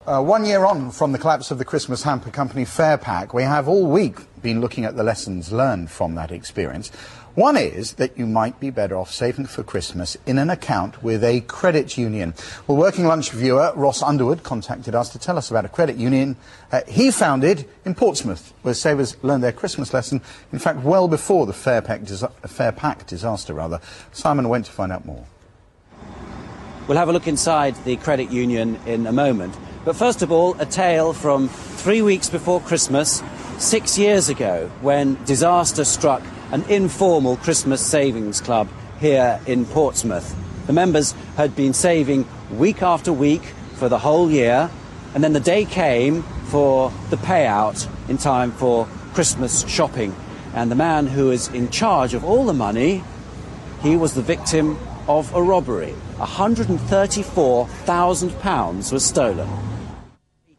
1 year on from the collapse of the Christmas hamper company Fairpak, we have all week been looking at the lessons learned from that experience. One is that you might be better off saving for Christmas in an account with a credit union. Well, Working Lunch viewer Ross Underwood contacted us to tell us about a credit union he founded in Portsmouth, where savers learned their Christmas lesson, in fact, well before the Fairpak disaster. Simon went to find out more. We'll have a look inside the credit union in a moment. But first of all, a tale from 3 weeks before Christmas, 6 years ago, when disaster struck an informal Christmas savings club here in Portsmouth. The members had been saving week after week for the whole year, and then the day came for the payout in time for Christmas shopping. And the man who is in charge of all the money, he was the victim of a robbery. £134,000 was stolen.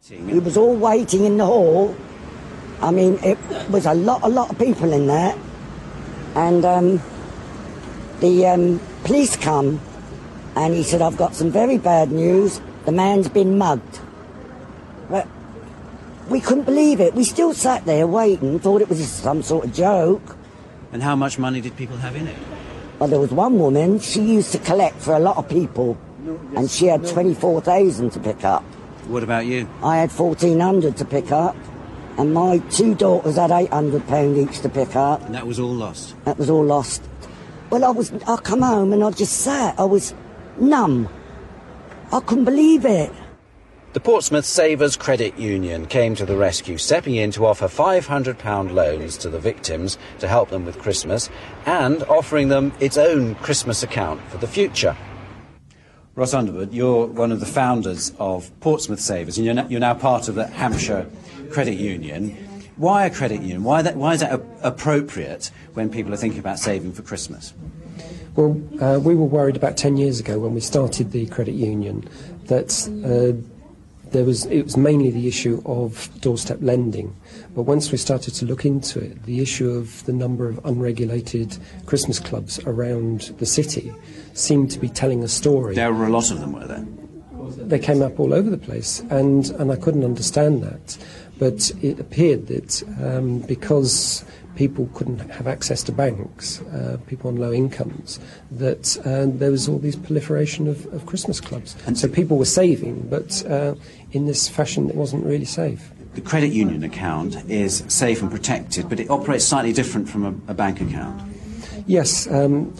We was all waiting in the hall. I mean, it was a lot of people in there. And the police come, and he said, "I've got some very bad news. The man's been mugged." But we couldn't believe it. We still sat there waiting, thought it was some sort of joke. And how much money did people have in it? Well, there was one woman, she used to collect for a lot of people, and she had 24,000 to pick up. What about you? I had 1,400 to pick up, and my two daughters had £800 each to pick up. And that was all lost? That was all lost. Well, I come home and I just sat. I was numb. I couldn't believe it. The Portsmouth Savers Credit Union came to the rescue, stepping in to offer £500 loans to the victims to help them with Christmas, and offering them its own Christmas account for the future. Ross Underwood, you're one of the founders of Portsmouth Savers, and you're now part of the Hampshire Credit Union. Why a credit union? Why is that appropriate when people are thinking about saving for Christmas? Well, we were worried about 10 years ago when we started the credit union that it was mainly the issue of doorstep lending. But once we started to look into it, the issue of the number of unregulated Christmas clubs around the city seemed to be telling a story. There were a lot of them, were there? They came up all over the place, and I couldn't understand that. But it appeared that because people couldn't have access to banks, people on low incomes, that there was all this proliferation of Christmas clubs. And so people were saving, but in this fashion it wasn't really safe. The credit union account is safe and protected, but it operates slightly different from a bank account. Yes,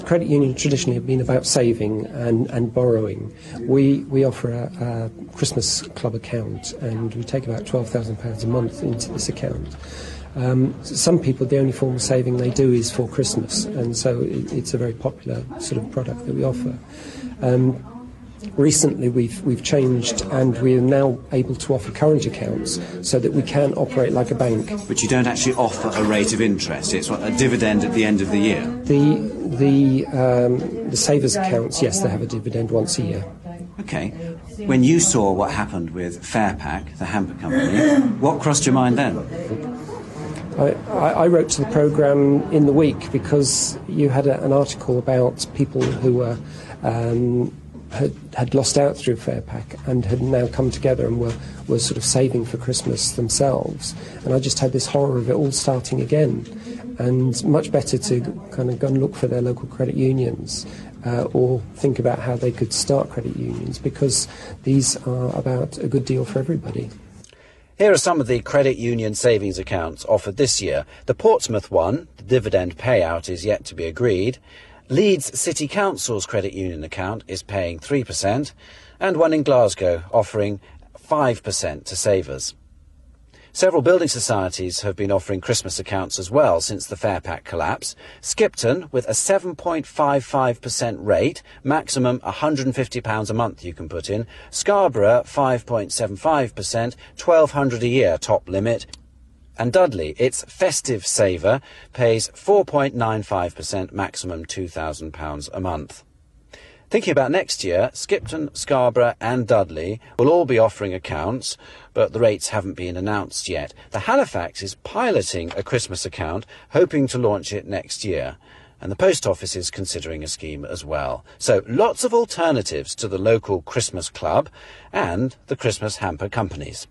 credit unions traditionally have been about saving and borrowing. We offer a Christmas club account, and we take about £12,000 a month into this account. Some people, the only form of saving they do is for Christmas, and so it's a very popular sort of product that we offer. Recently we've changed, and we are now able to offer current accounts so that we can operate like a bank. But you don't actually offer a rate of interest, it's a dividend at the end of the year? The savers accounts, yes, they have a dividend once a year. OK. When you saw what happened with Fairpak, the hamper company, what crossed your mind then? I wrote to the programme in the week because you had an article about people who were had lost out through Fairpak and had now come together and were sort of saving for Christmas themselves. And I just had this horror of it all starting again. And much better to kind of go and look for their local credit unions or think about how they could start credit unions, because these are about a good deal for everybody. Here are some of the credit union savings accounts offered this year. The Portsmouth one, the dividend payout is yet to be agreed. Leeds City Council's credit union account is paying 3%, and one in Glasgow offering 5% to savers. Several building societies have been offering Christmas accounts as well since the Fairpak collapse. Skipton with a 7.55% rate, maximum £150 a month you can put in. Scarborough 5.75%, £1,200 a year top limit. And Dudley, its festive saver, pays 4.95%, maximum £2,000 a month. Thinking about next year, Skipton, Scarborough and Dudley will all be offering accounts, but the rates haven't been announced yet. The Halifax is piloting a Christmas account, hoping to launch it next year. and the post office is considering a scheme as well. So lots of alternatives to the local Christmas club and the Christmas hamper companies.